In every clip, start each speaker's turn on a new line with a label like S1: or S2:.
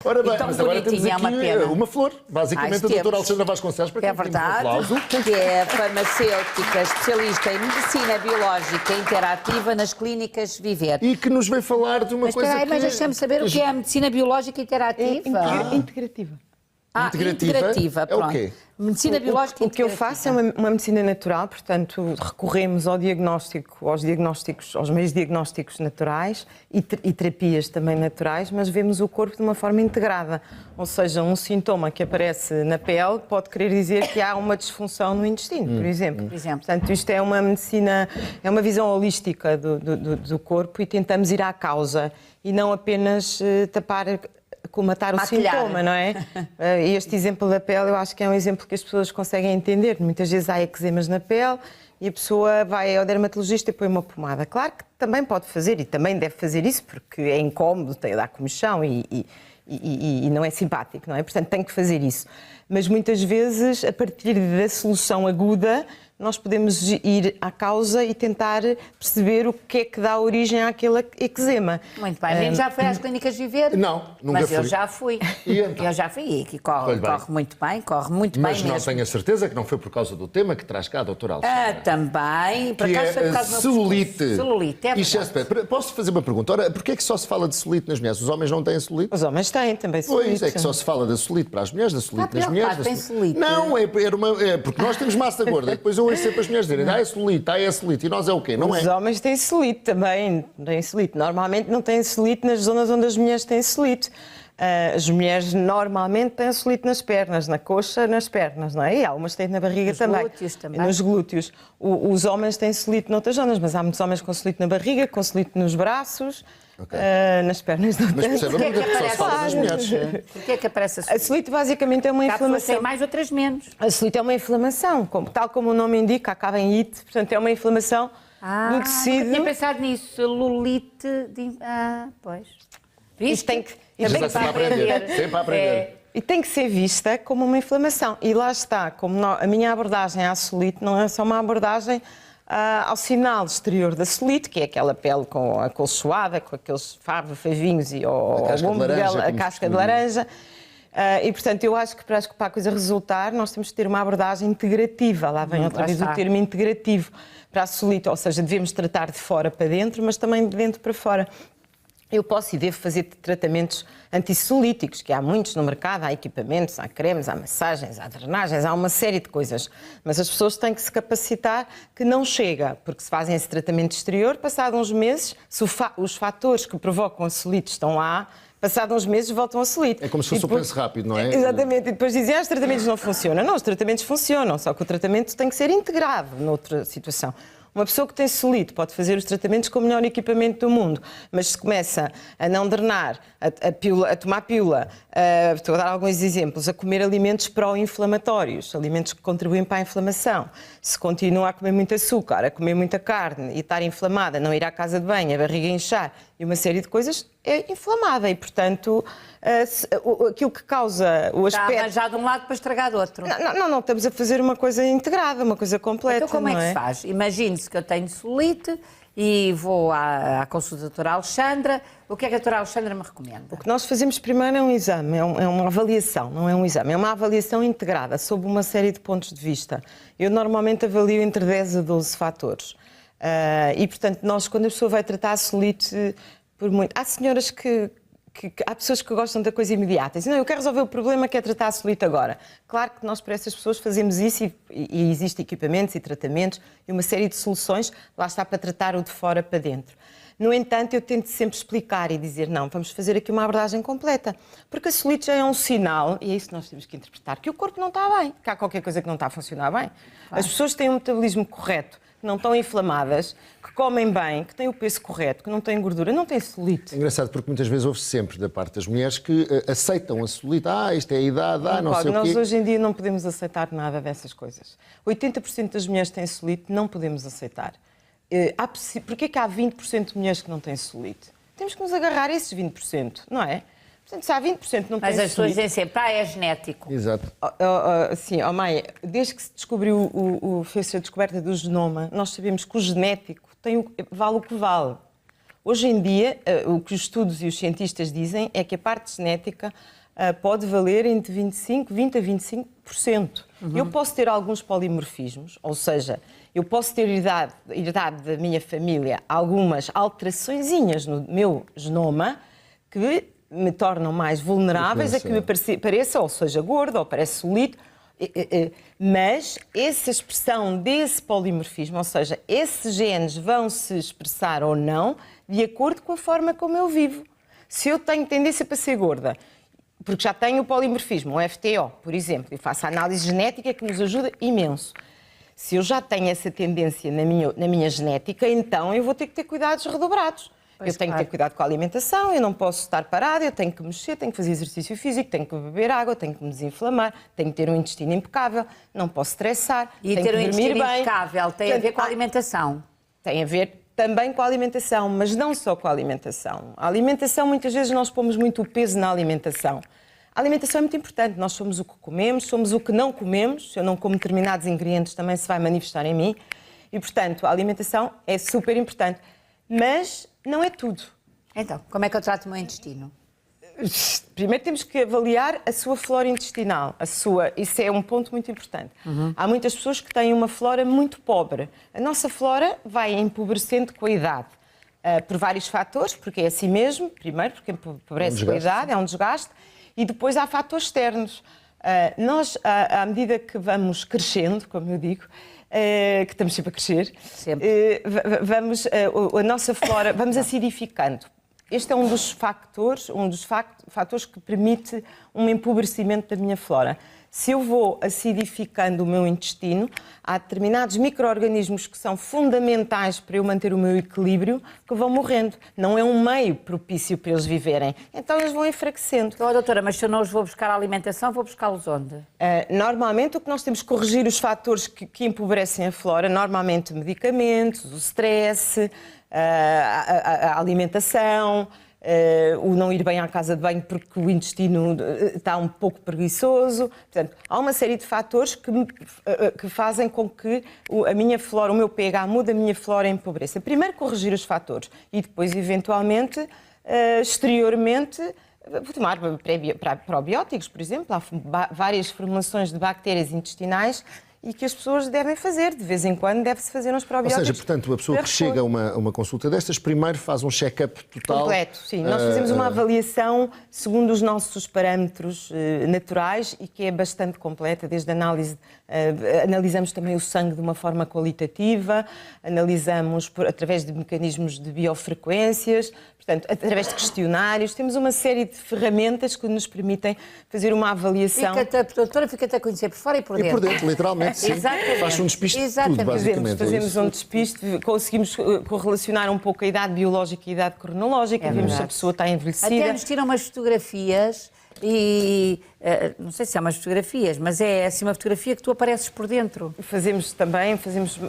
S1: Ora bem,
S2: Então,
S1: mas agora temos
S2: bonitinha,
S1: aqui
S2: é uma pena.
S1: uma flor, basicamente a doutora Alexandra Vasconcelos, para
S2: É
S1: quem pedimos um
S2: verdade,
S1: aplauso.
S2: que é farmacêutica, especialista em medicina biológica interativa nas clínicas Viver.
S1: E que nos veio falar de uma
S2: Mas
S1: coisa
S2: espera aí, mas
S1: que...
S2: deixa-me saber o que é a medicina biológica interativa.
S3: Integrativa.
S2: Integrativa,
S1: é
S2: pronto.
S1: o quê?
S2: Medicina biológica
S3: O que eu faço é uma medicina natural, portanto, recorremos ao diagnóstico, aos meios diagnósticos naturais e terapias também naturais, mas vemos o corpo de uma forma integrada. Ou seja, um sintoma que aparece na pele pode querer dizer que há uma disfunção no intestino, por exemplo. Portanto, isto é uma medicina, é uma visão holística do corpo e tentamos ir à causa e não apenas matar o sintoma, não é? Este exemplo da pele, eu acho que é um exemplo que as pessoas conseguem entender. Muitas vezes há eczemas na pele e a pessoa vai ao dermatologista e põe uma pomada. Claro que também pode fazer e também deve fazer isso porque é incómodo, tem a dar comichão e não é simpático, não é? Portanto, tem que fazer isso. Mas muitas vezes, a partir da solução aguda, nós podemos ir à causa e tentar perceber o que é que dá origem àquele eczema.
S2: Muito bem. Já foi às clínicas Viver?
S1: Não, nunca
S2: mas
S1: fui.
S2: Eu já fui.
S1: E então?
S2: Eu já fui e que corre muito bem,
S1: mas
S2: bem
S1: não
S2: mesmo.
S1: tenho a certeza que não foi por causa do tema que traz cá a doutora Alexandra.
S2: Também. Por
S1: Que
S2: acaso foi por
S1: é
S2: causa do
S1: celulite.
S2: Celulite, é verdade.
S1: Posso fazer uma pergunta? Ora, porquê é que só se fala de celulite nas mulheres? Os homens não têm celulite?
S3: Os homens têm também celulite.
S1: Pois, é que só se fala da celulite para as mulheres, da celulite nas mulheres.
S2: Tem celulite?
S1: Não, é porque nós temos massa gorda. E depois eu ouço sempre as mulheres dizerem, é celulite. E nós é o quê? Não é?
S3: Os homens têm celulite também. Têm celulite. Normalmente não têm celulite nas zonas onde as mulheres têm celulite. As mulheres normalmente têm celulite nas pernas, na coxa, nas pernas, não é? E algumas têm na barriga também.
S2: Nos glúteos também.
S3: Nos glúteos. Os homens têm celulite noutras zonas, mas há muitos homens com celulite na barriga, com celulite nos braços, nas pernas não
S1: Mas
S3: tanto.
S1: percebe, porque é que só se fala das mulheres.
S2: Porquê é que aparece
S3: A celulite basicamente é uma inflamação.
S2: Tem mais, outras menos.
S3: A celulite é uma inflamação, tal como o nome indica, acaba em ite, portanto é uma inflamação do tecido.
S2: Nunca tinha pensado nisso. Celulite. Pois.
S3: Isto tem que.
S1: Sempre a aprender. Sempre a aprender.
S3: E tem que ser vista como uma inflamação. E lá está, a minha abordagem à celulite não é só uma abordagem ao sinal exterior da celulite, que é aquela pele acolchoada, com aqueles favinhos e a casca de laranja. E, portanto, eu acho que para a coisa resultar, nós temos que ter uma abordagem integrativa. Lá vem outra vez o termo integrativo para a celulite, ou seja, devemos tratar de fora para dentro, mas também de dentro para fora. Eu posso e devo fazer tratamentos antissolíticos, que há muitos no mercado, há equipamentos, há cremes, há massagens, há drenagens, há uma série de coisas. Mas as pessoas têm que se capacitar que não chega, porque se fazem esse tratamento exterior, passado uns meses, se os fatores que provocam a celulite estão lá, passado uns meses voltam a celulite.
S1: É como se fosse depois, o penso rápido, não é?
S3: Exatamente, e depois dizem, os tratamentos não funcionam. Não, os tratamentos funcionam, só que o tratamento tem que ser integrado noutra situação. Uma pessoa que tem celulite pode fazer os tratamentos com o melhor equipamento do mundo, mas se começa a não drenar, a tomar pílula, estou a dar alguns exemplos, a comer alimentos pró-inflamatórios, alimentos que contribuem para a inflamação, se continua a comer muito açúcar, a comer muita carne e estar inflamada, não ir à casa de banho, a barriga inchar e uma série de coisas, é inflamada e, portanto, aquilo que causa o aspecto...
S2: Está arranjado de um lado para estragar do outro.
S3: Não, estamos a fazer uma coisa integrada, uma coisa completa.
S2: Então como é que se faz? Imagine-se que eu tenho celulite e vou à consulta da doutora Alexandra. O que é que a doutora Alexandra me recomenda?
S3: O que nós fazemos primeiro é um exame, é uma avaliação, não é um exame, é uma avaliação integrada sob uma série de pontos de vista. Eu normalmente avalio entre 10 a 12 fatores. E, portanto, quando a pessoa vai tratar a celulite, por muito... Há senhoras há pessoas que gostam da coisa imediata. Dizem, não, eu quero resolver o problema que é tratar a celulite agora. Claro que nós, para essas pessoas, fazemos isso e existem equipamentos e tratamentos e uma série de soluções, lá está, para tratar o de fora para dentro. No entanto, eu tento sempre explicar e dizer, não, vamos fazer aqui uma abordagem completa. Porque a celulite já é um sinal, e é isso que nós temos que interpretar, que o corpo não está bem, que há qualquer coisa que não está a funcionar bem. Claro. As pessoas têm um metabolismo correto, que não estão inflamadas, que comem bem, que têm o peso correto, que não têm gordura, não têm celulite.
S1: É engraçado porque muitas vezes ouve-se sempre da parte das mulheres que aceitam a celulite. Isto é a idade, não sei o quê.
S3: Nós hoje em dia não podemos aceitar nada dessas coisas. 80% das mulheres têm celulite, não podemos aceitar. Porquê que há 20% de mulheres que não têm celulite? Temos que nos agarrar a esses 20%, não é? Portanto, se há 20% não têm celulite...
S2: Mas as pessoas dizem sempre, é genético.
S1: Exato.
S3: Sim, Maia, desde que se descobriu fez-se a descoberta do genoma, nós sabemos que o genético vale o que vale. Hoje em dia, o que os estudos e os cientistas dizem é que a parte genética pode valer entre 20 a 25%. Eu posso ter alguns polimorfismos, ou seja, eu posso ter herdado da minha família algumas alteraçõezinhas no meu genoma que me tornam mais vulneráveis a que me pareça, ou seja, gordo, ou pareça solito, mas essa expressão desse polimorfismo, ou seja, esses genes vão se expressar ou não de acordo com a forma como eu vivo. Se eu tenho tendência para ser gorda, porque já tenho o polimorfismo, o FTO, por exemplo, eu faço a análise genética que nos ajuda imenso. Se eu já tenho essa tendência na minha genética, então eu vou ter que ter cuidados redobrados. Eu tenho que ter cuidado com a alimentação, eu não posso estar parada, eu tenho que mexer, tenho que fazer exercício físico, tenho que beber água, tenho que me desinflamar, tenho que ter um intestino impecável, não posso estressar,
S2: E
S3: tenho
S2: ter um
S3: que dormir
S2: intestino
S3: bem.
S2: impecável tem a ver com a alimentação?
S3: Tem a ver também com a alimentação, mas não só com a alimentação. A alimentação, muitas vezes nós pomos muito o peso na alimentação. A alimentação é muito importante, nós somos o que comemos, somos o que não comemos. Se eu não como determinados ingredientes também se vai manifestar em mim. E, portanto, a alimentação é super importante. Mas não é tudo.
S2: Então, como é que eu trato o meu intestino?
S3: Primeiro temos que avaliar a sua flora intestinal. Isso é um ponto muito importante. Há muitas pessoas que têm uma flora muito pobre. A nossa flora vai empobrecendo com a idade. Por vários fatores, porque é assim mesmo. Primeiro, porque empobrece com a idade, é um desgaste. E depois há fatores externos. Nós, à medida que vamos crescendo, como eu digo, que estamos sempre a crescer, a nossa flora, vamos acidificando. Este é um dos fatores que permite um empobrecimento da minha flora. Se eu vou acidificando o meu intestino, há determinados micro-organismos que são fundamentais para eu manter o meu equilíbrio que vão morrendo. Não é um meio propício para eles viverem. Então eles vão enfraquecendo.
S2: Então, doutora, mas se eu não os vou buscar a alimentação, vou buscá-los onde?
S3: Normalmente o que nós temos que corrigir os fatores que empobrecem a flora, normalmente medicamentos, o stress, a alimentação, o não ir bem à casa de banho porque o intestino está um pouco preguiçoso. Portanto, há uma série de fatores que fazem com que a minha flora, o meu pH mude, a minha flora empobreça. Primeiro corrigir os fatores e depois, eventualmente, exteriormente, vou tomar probióticos, por exemplo. Há várias formulações de bactérias intestinais e que as pessoas devem fazer. De vez em quando deve-se fazer uns probióticos.
S1: Ou seja, portanto, a pessoa que chega a uma consulta destas, primeiro faz um check-up total.
S3: Completo, sim. Nós fazemos uma avaliação segundo os nossos parâmetros naturais e que é bastante completa, desde a análise. Analisamos também o sangue de uma forma qualitativa, analisamos através de mecanismos de biofrequências, portanto, através de questionários. Temos uma série de ferramentas que nos permitem fazer uma avaliação.
S2: Doutora, fica-te a conhecer por fora e por dentro.
S1: E por dentro, literalmente, sim. Faz um despiste de tudo, basicamente.
S3: Fazemos um despiste, conseguimos correlacionar um pouco a idade biológica e a idade cronológica, vemos se a pessoa está envelhecida.
S2: Até nos tiram umas fotografias e não sei se há umas fotografias, mas é assim uma fotografia que tu apareces por dentro.
S3: Fazemos também,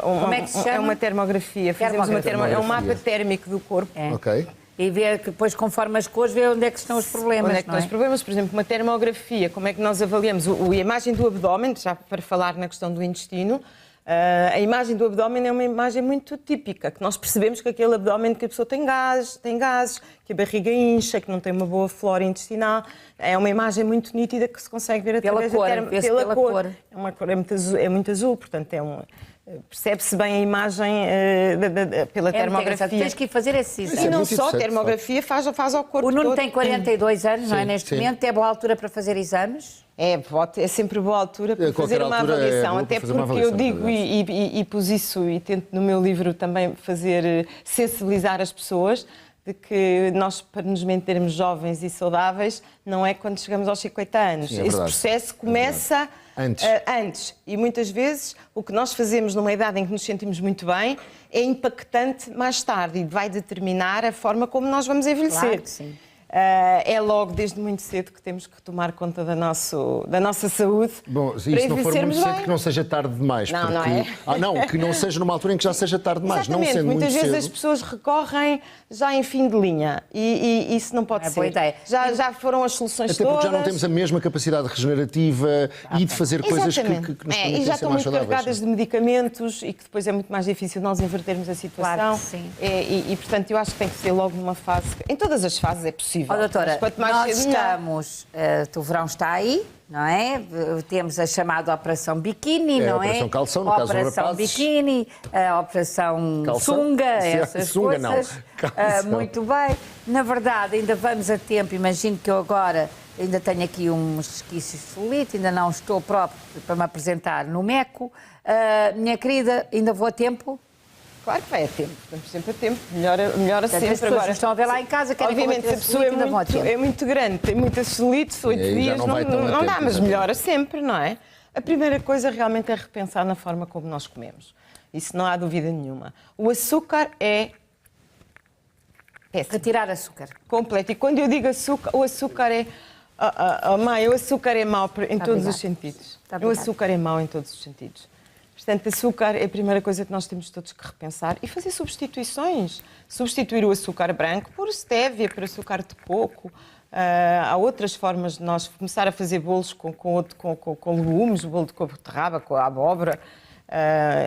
S2: como é que se chama?
S3: É uma termografia, é um mapa térmico do corpo.
S1: Ok.
S2: E ver que depois, conforme as cores, ver onde é que estão os problemas.
S3: Onde é que estão os problemas? Por exemplo, uma termografia, como é que nós avaliamos a imagem do abdômen, já para falar na questão do intestino. A imagem do abdômen é uma imagem muito típica, que nós percebemos que aquele abdômen que a pessoa tem gases, que a barriga incha, que não tem uma boa flora intestinal. É uma imagem muito nítida que se consegue ver através pela cor. É uma cor é muito azul, portanto percebe-se bem a imagem pela termografia.
S2: Tens que ir fazer esse exame.
S3: E não só, a termografia faz ao corpo.
S2: O Nuno
S3: todo.
S2: tem 42 anos, não é?
S1: Sim,
S2: Neste
S1: sim.
S2: momento é boa altura para fazer exames?
S3: É sempre boa altura para fazer uma avaliação, até porque eu digo e pus isso e tento no meu livro também sensibilizar as pessoas de que nós, para nos mantermos jovens e saudáveis, não é quando chegamos aos 50 anos.
S1: Sim,
S3: esse processo começa antes. E muitas vezes o que nós fazemos numa idade em que nos sentimos muito bem é impactante mais tarde e vai determinar a forma como nós vamos envelhecer.
S2: Claro que sim.
S3: É logo desde muito cedo que temos que tomar conta da nossa saúde.
S1: Bom,
S3: para
S1: se não for muito
S3: envelhecermos
S1: cedo,
S3: bem.
S1: que não seja tarde demais.
S3: Não,
S1: porque...
S3: não é?
S1: Que não seja numa altura em que já seja tarde demais.
S3: Exatamente.
S1: Não sendo
S3: Muitas
S1: muito
S3: vezes
S1: cedo.
S3: as pessoas recorrem já em fim de linha e isso não pode
S2: É
S3: ser.
S2: boa ideia.
S3: Já foram as soluções
S1: Até
S3: todas.
S1: porque já não temos a mesma capacidade regenerativa e de fazer coisas que nos
S3: E
S1: permitem
S3: já
S1: ser
S3: estão
S1: mais
S3: muito
S1: saudáveis.
S3: carregadas de medicamentos e que depois é muito mais difícil nós invertermos a situação.
S2: Claro que sim.
S3: Portanto, eu acho que tem que ser logo numa fase. Em todas as fases é possível.
S2: Ó, doutora,
S3: Mas quanto mais
S2: nós
S3: cedo, melhor.
S2: estamos, o verão está aí, não é? Temos a chamada Operação Biquíni,
S1: É,
S2: não
S1: a Operação
S2: é?
S1: Calção, no caso dos
S2: Operação
S1: rapazes.
S2: Biquíni, a Operação
S1: Calção?
S2: Sunga,
S1: Sim,
S2: essas
S1: sunga não.
S2: coisas.
S1: Calção.
S2: Muito bem. Na verdade, ainda vamos a tempo. Imagino que eu agora ainda tenho aqui uns resquícios de celulite, ainda não estou próprio para me apresentar no MECO. Minha querida, ainda vou a tempo?
S3: Claro que vai a tempo, estamos sempre a tempo, melhora
S2: Portanto,
S3: sempre.
S2: as pessoas estão a ver lá em casa, querem
S3: obviamente, se a
S2: combater
S3: pessoa
S2: celulite, ainda vão a tempo.
S3: é muito grande, tem muitas celulites, 8
S1: aí já
S3: dias,
S1: não vai tão a
S3: não
S1: tempo,
S3: dá, mas
S1: exatamente.
S3: melhora sempre, não é? A primeira coisa realmente é repensar na forma como nós comemos. Isso não há dúvida nenhuma. O açúcar é péssimo.
S2: Retirar açúcar.
S3: Completo. E quando eu digo açúcar, o açúcar é... mãe, o açúcar é mau em todos
S2: obrigada.
S3: os sentidos.
S2: Está
S3: O
S2: obrigada.
S3: açúcar é mau em todos os sentidos. Portanto, açúcar é a primeira coisa que nós temos todos que repensar e fazer substituições. Substituir o açúcar branco por stevia, por açúcar de coco. Há outras formas de nós começar a fazer bolos com legumes, o bolo de coco de raba, com a abóbora.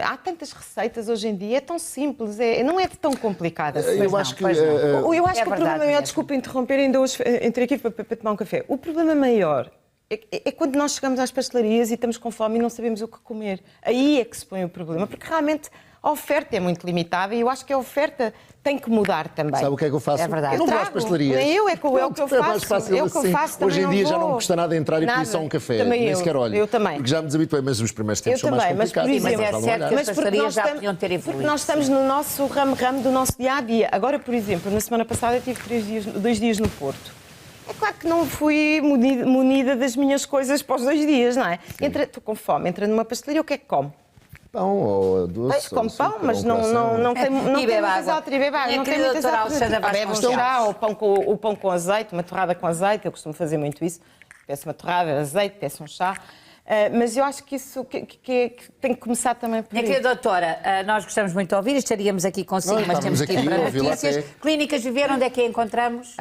S3: Há tantas receitas hoje em dia, é tão simples, não é tão complicado assim.
S1: Eu acho que...
S3: Eu acho
S2: É
S3: que o
S2: verdade
S3: problema maior,
S2: mesmo.
S3: desculpa interromper, ainda hoje entrei aqui para tomar um café. O problema maior é quando nós chegamos às pastelarias e estamos com fome e não sabemos o que comer. Aí é que se põe o problema, porque realmente a oferta é muito limitada e eu acho que a oferta tem que mudar também.
S1: Sabe o que é que eu faço?
S2: É verdade.
S1: Eu não vou às
S3: Trago.
S1: pastelarias.
S3: Nem eu, é o que eu
S1: É mais
S3: faço.
S1: fácil
S3: É o que eu
S1: assim.
S3: faço,
S1: Hoje em
S3: também
S1: dia
S3: não
S1: já não
S3: vou.
S1: me custa nada entrar e pedir
S3: Nada.
S1: só um café.
S3: Também
S1: Nem
S3: eu.
S1: sequer olho.
S3: Eu também.
S1: Porque já me desabituei, mas os primeiros tempos
S3: Eu
S1: são mais
S3: também, mas, por
S1: complicados.
S3: exemplo,
S2: Mas é
S1: Mas
S2: certo que
S1: olhar.
S2: as pastelarias já podiam ter evoluído.
S3: Porque nós estamos no nosso ramo do nosso dia-a-dia. Agora, por exemplo, na semana passada eu tive 2 dias no Porto. É claro que não fui munida das minhas coisas para os 2 dias, não é? Estou com fome, entra numa pastelaria, o que é que come?
S1: Pão ou doce.
S3: Como
S1: ou
S3: pão,
S1: açúcar,
S3: mas
S1: ou
S3: não
S1: coração.
S3: tem
S2: E
S3: muitas
S2: bebe água.
S3: alterações. E bebe água.
S2: Minha
S3: Não tem
S2: querida
S3: muitas
S2: doutora
S3: alterações.
S2: Alexandra
S3: Bebe um
S2: Vasconcelos.
S3: chá, o pão com azeite, uma torrada com azeite. Eu costumo fazer muito isso. Peço uma torrada, azeite, peço um chá. Mas eu acho que isso que tem que começar também por
S2: Minha
S3: aí.
S2: querida doutora, nós gostamos muito de ouvir, estaríamos aqui consigo,
S1: Nós
S2: mas temos
S1: estávamos
S2: que ir
S1: aqui,
S2: para
S1: ouvi-la
S2: notícias.
S1: até.
S2: Clínicas Viver, onde é que a encontramos?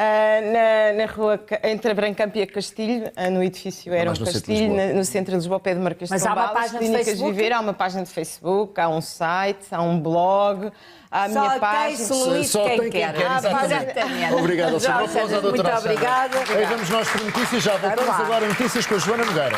S3: Na rua, entre a Brancamp e a Castilho, no edifício era um
S1: mais no centro de
S3: Castilho,
S1: Lisboa.
S3: no centro de Lisboa, ao pé do Marquês de
S2: Mas
S3: São
S2: há uma
S3: Balas,
S2: página de
S3: Clínicas
S2: Facebook?
S3: Viver, há uma página de Facebook, há um site, há um blog, há a minha
S2: Só tem
S3: página.
S2: celulite
S1: Só
S2: quem
S1: tem quem
S2: quer.
S1: quer, exatamente.
S2: Exatamente.
S1: Obrigado, Alexandre.
S2: Alexandre,
S1: Aplausos à doutora
S2: muito
S1: Alexandra.
S2: obrigada.
S1: Aí vamos nós para notícias, já voltamos
S2: Vamos lá.
S1: agora a notícias com a Joana Nogueira.